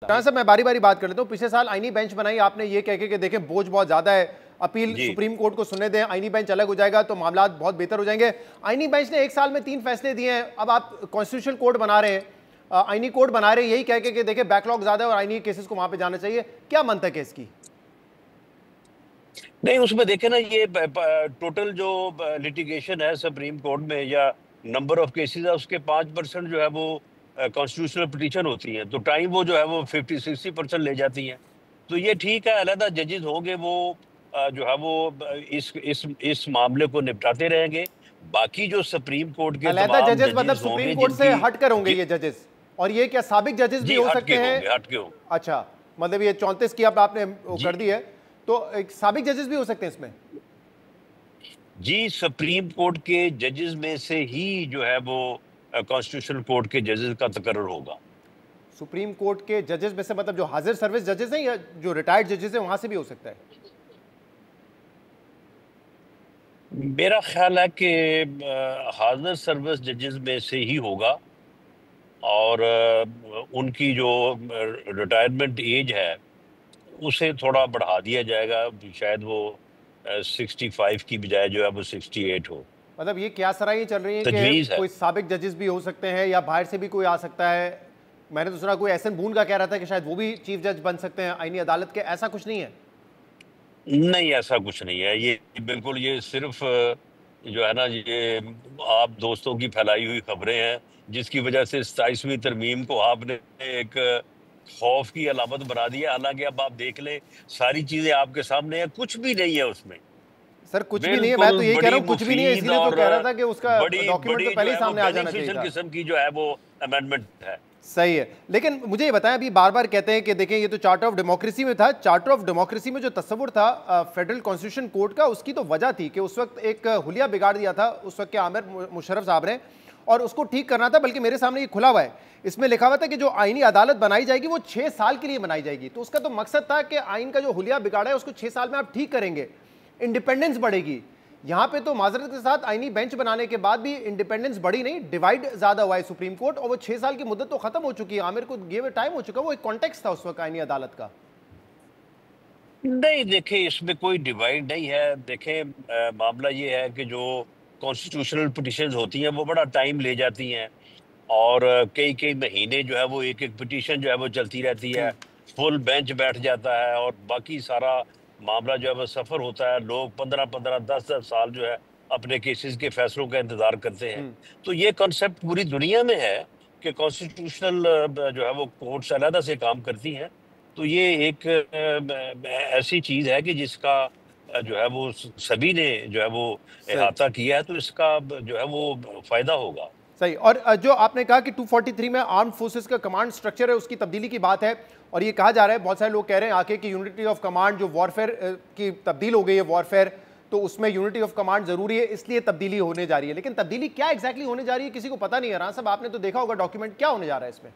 جہاں سے میں باری باری بات کر لیتا ہوں. پچھلے سال آئینی بینچ بنائی آپ نے یہ کہہ کے کہ دیکھیں بوجھ بہت زیادہ ہے, اپیل سپریم کورٹ کو سننے دیں, آئینی بینچ الگ ہو جائے گا تو معاملات بہت بہتر ہو جائیں گے. آئینی بینچ نے ایک سال میں 3 فیصلے دیے ہیں, اب آپ کانسٹیٹیوشن کورٹ بنا رہے ہیں, آئینی کورٹ بنا رہے ہیں یہی کہہ کے کہ دیکھیں بیک لاگ زیادہ ہے اور آئینی کیسز کو وہاں پہ جانا چاہیے. کیا منطق ہے اس کی؟ نہیں, اس میں دیکھیں نا, یہ ٹوٹل جو لٹیگیشن ہے سپریم کورٹ میں یا نمبر آف کیسز ہے, اس کے 5% جو ہے وہ کانسٹیٹیوشنل پٹیشن ہوتی ہیں, تو ٹائم وہ جو ہے وہ 50-60% لے جاتی ہیں. تو یہ ٹھیک ہے, علیحدہ ججز ہوں گے, وہ جو ہے وہ اس معاملے کو نپٹاتے رہیں گے. باقی جو سپریم کورٹ کے علیحدہ تمام ججز مطلب ججز ہوں سپریم گے کورٹ جن سے کی ہٹ کر ہوں گے یہ ججز, اور یہ کیا سابق ججز بھی جی ہو ہٹ سکتے کے ہیں؟ ہوں گے, ہٹ کے ہوں گے. اچھا, مطلب یہ 34 کی اب آپ نے جی کر دی ہے, تو سابق ججز بھی ہو سکتے ہیں اس میں؟ جی, سپریم کورٹ کے ججز میں سے ہی جو ہے وہ کانسٹیٹیوشنل کورٹ کے ججز کا تقرر ہوگا. سپریم کورٹ کے ججز میں سے مطلب جو حاضر سروس ججز ہیں یا جو ریٹائرڈ ججز ہیں وہاں سے بھی ہو سکتا ہے؟ میرا خیال ہے کہ حاضر سروس ججز میں سے ہی ہوگا, اور ان کی جو ریٹائرمنٹ ایج ہے اسے تھوڑا بڑھا دیا جائے گا, شاید وہ 65 کی بجائے جو ہے وہ 68 ہو. مطلب یہ کیا سرائیں چل رہی ہیں کہ تجویز ہے. کوئی سابق ججز بھی ہو سکتے ہیں یا باہر سے بھی کوئی آ سکتا ہے؟ میں نے تو سنا کوئی ایسن بون کا کہہ رہا تھا کہ شاید وہ بھی چیف جج بن سکتے ہیں آئینی عدالت کے, ایسا کچھ نہیں ہے؟ نہیں, ایسا کچھ نہیں ہے, یہ بالکل یہ صرف جو ہے نا, یہ آپ دوستوں کی پھیلائی ہوئی خبریں ہیں, جس کی وجہ سے 27ویں ترمیم کو آپ نے ایک خوف کی علامت بنا دیا. حالانکہ اب آپ دیکھ لیں, ساری چیزیں آپ کے سامنے ہیں, کچھ بھی نہیں ہے اس میں. سر کچھ بھی نہیں ہے, میں بالکل تو یہی کہہ رہا بڑی ہوں کچھ بھی نہیں ہے, اسی مفید لیے تو اور کہہ رہا تھا کہ اس کا بڑی ڈاکیومنٹ تو بڑی پہلے جو ہی ہے وہ سامنے آ جانا چاہیے بینیفیشل تھا. قسم کی جو ہے وہ امینڈمنٹ ہے. صحیح ہے, لیکن مجھے یہ بتائیں, ابھی بار بار کہتے ہیں کہ دیکھیں یہ تو چارٹر آف ڈیموکریسی میں تھا, چارٹر آف ڈیموکریسی میں جو تصور تھا فیڈرل کانسٹیٹیوشن کورٹ کا, اس کی تو وجہ تھی کہ اس وقت ایک حلیہ بگاڑ دیا تھا اس وقت کے عامر مشرف صاحب نے, اور اس کو ٹھیک کرنا تھا. بلکہ میرے سامنے یہ کھلا ہوا ہے, اس میں لکھا ہوا تھا کہ جو آئینی عدالت بنائی جائے گی وہ 6 سال کے لیے بنائی جائے گی. تو اس کا تو مقصد تھا کہ آئین کا جو حلیہ بگاڑا ہے اس کو 6 سال میں آپ ٹھیک کریں گے, انڈیپینڈنس بڑھے گی. یہاں پہ تو معذرت کے ساتھ آئینی بینچ بنانے کے بعد بھی انڈیپینڈنس بڑھی نہیں, ڈیوائیڈ زیادہ ہوا ہے سپریم کورٹ, اور وہ 6 سال کی مدت تو ختم ہو چکی ہے, عامر کو گیو ٹائم ہو چکا, وہ ایک کانٹیکس تھا اس وقت آئینی عدالت کا. نہیں, دیکھیں اس میں کوئی ڈیوائیڈ نہیں ہے. دیکھیں معاملہ یہ ہے کہ جو کانسٹیٹیوشنل پٹیشنز ہوتی ہیں وہ بڑا ٹائم لے جاتی ہیں, اور کئی مہینے جو ہے وہ ایک پٹیشن جو ہے وہ چلتی رہتی ہے, فل بینچ بیٹھ جاتا ہے, اور باقی سارا معاملہ جو ہے وہ سفر ہوتا ہے. لوگ 15 10 سال جو ہے اپنے کیسز کے فیصلوں کا انتظار کرتے ہیں. تو یہ کنسپٹ پوری دنیا میں ہے کہ کانسٹیٹیوشنل جو ہے وہ کورٹس علیحدہ سے کام کرتی ہیں. تو یہ ایک ایسی چیز ہے کہ جس کا جو ہے وہ سبھی نے جو ہے وہ احاطہ کیا ہے, تو اس کا جو ہے وہ فائدہ ہوگا. صحیح. اور جو آپ نے کہا کہ 243 میں آرمڈ فورسز کا کمانڈ سٹرکچر ہے, اس کی تبدیلی کی بات ہے, اور یہ کہا جا رہا ہے, بہت سارے لوگ کہہ رہے ہیں آکے کہ یونٹی آف کمانڈ جو وارفیئر کی تبدیل ہو گئی ہے, وارفیئر, تو اس میں یونٹی آف کمانڈ ضروری ہے, اس لیے تبدیلی ہونے جا رہی ہے. لیکن تبدیلی کیا ایگزیکٹلی ہونے جا رہی ہے کسی کو پتہ نہیں ہے. رانا صاحب آپ نے تو دیکھا ہوگا ڈاکیومنٹ, کیا ہونے جا رہا ہے اس میں؟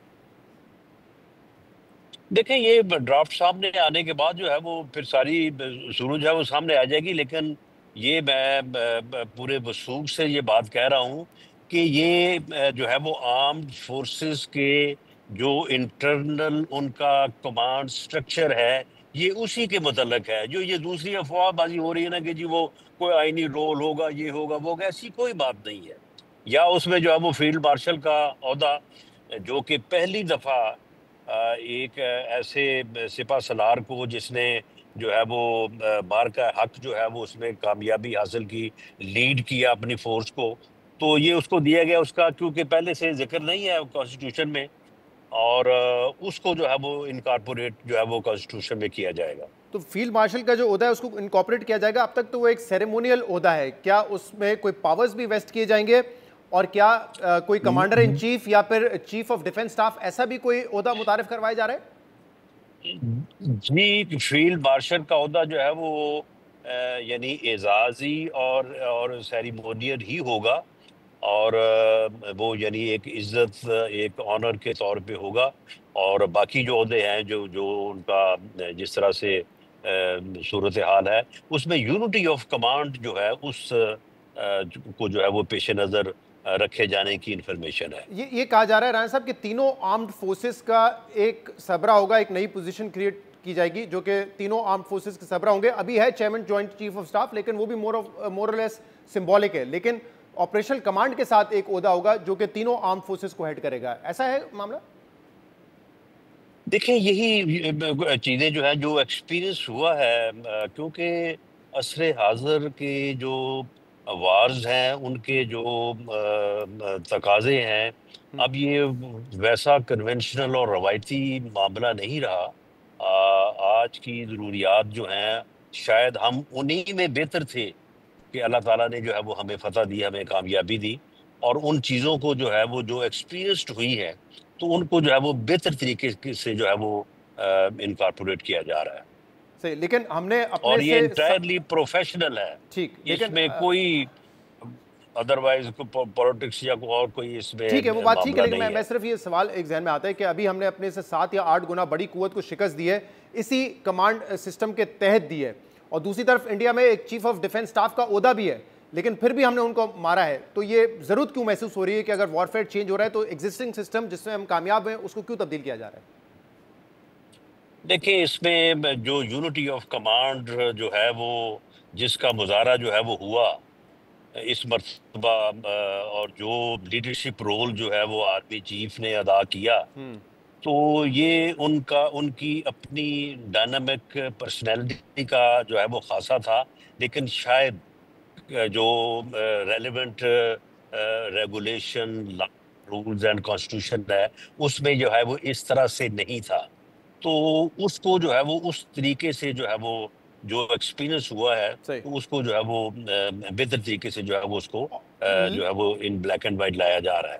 دیکھیں یہ ڈرافٹ سامنے آنے کے بعد جو ہے وہ پھر ساری صورت جو ہے وہ سامنے آ جائے گی. لیکن یہ میں پورے وثوق سے یہ بات کہہ رہا ہوں کہ یہ جو ہے وہ آرمڈ فورسز کے جو انٹرنل ان کا کمانڈ سٹرکچر ہے یہ اسی کے متعلق ہے. جو یہ دوسری افواہ بازی ہو رہی ہے نا کہ جی وہ کوئی آئینی رول ہوگا, یہ ہوگا, وہ ہوگا, ایسی کوئی بات نہیں ہے. یا اس میں جو ہے وہ فیلڈ مارشل کا عہدہ, جو کہ پہلی دفعہ ایک ایسے سپہ سالار کو جس نے جو ہے وہ مار کا حق جو ہے وہ اس میں کامیابی حاصل کی, لیڈ کیا اپنی فورس کو, تو یہ اس کو دیا گیا. اس کا کیونکہ پہلے سے ذکر نہیں ہے کانسٹیٹیوشن میں, اور اس کو جو ہے وہ انکارپوریٹ جو ہے وہ کانسٹیٹیوشن میں کیا جائے گا. تو فیلڈ مارشل کا جو عہدہ ہے اس کو انکارپوریٹ کیا جائے گا. اب تک تو وہ ایک سیریمونیل عہدہ ہے, کیا اس میں کوئی پاورز بھی ویسٹ کیے جائیں گے, اور کیا کوئی کمانڈر ان چیف یا پھر چیف آف ڈیفنس سٹاف ایسا بھی کوئی عہدہ متعارف کروائے جا رہا ہے؟ جی, فیلڈ مارشل کا عہدہ جو ہے وہ یعنی اعزازی اور سیریمونیل ہی ہوگا, اور وہ یعنی ایک عزت, ایک آنر کے طور پہ ہوگا. اور باقی جو عہدے ہیں جو ان کا جس طرح سے صورتحال ہے, اس میں یونٹی آف کمانڈ جو ہے اس کو جو ہے وہ پیش نظر رکھے جانے کی انفارمیشن ہے۔ یہ کہا جا رہا ہے رانا صاحب کہ تینوں آرمڈ فورسز کا ایک سربراہ ہوگا، ایک نئی پوزیشن کریٹ کی جائے گی جو کہ تینوں آرمڈ فورسز کے سربراہ ہوں گے۔ ابھی ہے chairman joint chief of staff, لیکن وہ بھی مور اور لیس سمبولک ہے، لیکن آپریشنل کمانڈ کے ساتھ ایک عہدہ ہوگا جو کہ تینوں آرمڈ فورسز کو ہیڈ کرے گا۔ ایسا ہے معاملہ؟ دیکھیں یہی چیزیں جو ہیں جو ایکسپیرینس ہوا ہے، کیونکہ عصر حاضر کے جو وارز ہیں ان کے جو تقاضے ہیں، اب یہ ویسا کنونشنل اور روایتی معاملہ نہیں رہا۔ آج کی ضروریات جو ہیں شاید ہم انہی میں بہتر تھے کہ اللہ تعالیٰ نے جو ہے وہ ہمیں فتح دی، ہمیں کامیابی دی، اور ان چیزوں کو جو ہے وہ جو ایکسپیرینسڈ ہوئی ہے تو ان کو جو ہے وہ بہتر طریقے سے جو ہے وہ انکارپوریٹ کیا جا رہا ہے، صحیح، لیکن ہم نے اور اپنے یہ سے انٹائرلی پروفیشنل ہے۔ ٹھیک، اس لیکن میں کوئی ادروائز پولیٹکس یا اور کوئی اس میں ٹھیک ہے، وہ بات ٹھیک ہے، معاملہ لیکن نہیں میں ہے۔ صرف یہ سوال ایک ذہن میں آتا ہے کہ ابھی ہم نے اپنے سے 7 یا 8 گنا بڑی قوت کو شکست دی ہے، اسی کمانڈ سسٹم کے تحت دی ہے، اور دوسری طرف انڈیا میں ایک چیف آف ڈیفنس سٹاف کا عہدہ بھی ہے، لیکن پھر بھی ہم نے ان کو مارا ہے۔ تو یہ ضرورت کیوں محسوس ہو رہی ہے کہ اگر وارفیئر چینج ہو رہا ہے تو ایگزسٹنگ سسٹم جس میں ہم کامیاب ہیں اس کو کیوں تبدیل کیا جا رہا ہے؟ دیکھیں اس میں جو یونٹی آف کمانڈ جو ہے وہ جس کا مظاہرہ جو ہے وہ ہوا اس مرتبہ، اور جو لیڈرشپ رول جو ہے وہ آرمی چیف نے ادا کیا، تو یہ ان کی اپنی ڈائنامک پرسنالٹی کا جو ہے وہ خاصہ تھا، لیکن شاید جو relevant regulation rules and constitution ہے اس میں جو ہے وہ اس طرح سے نہیں تھا، تو اس کو جو ہے وہ اس طریقے سے جو ہے وہ جو ایکسپیرینس ہوا ہے صحیح، تو اس کو جو ہے وہ بہتر طریقے سے جو ہے وہ اس کو جو ہے وہ ان بلیک اینڈ وائٹ لایا جا رہا ہے۔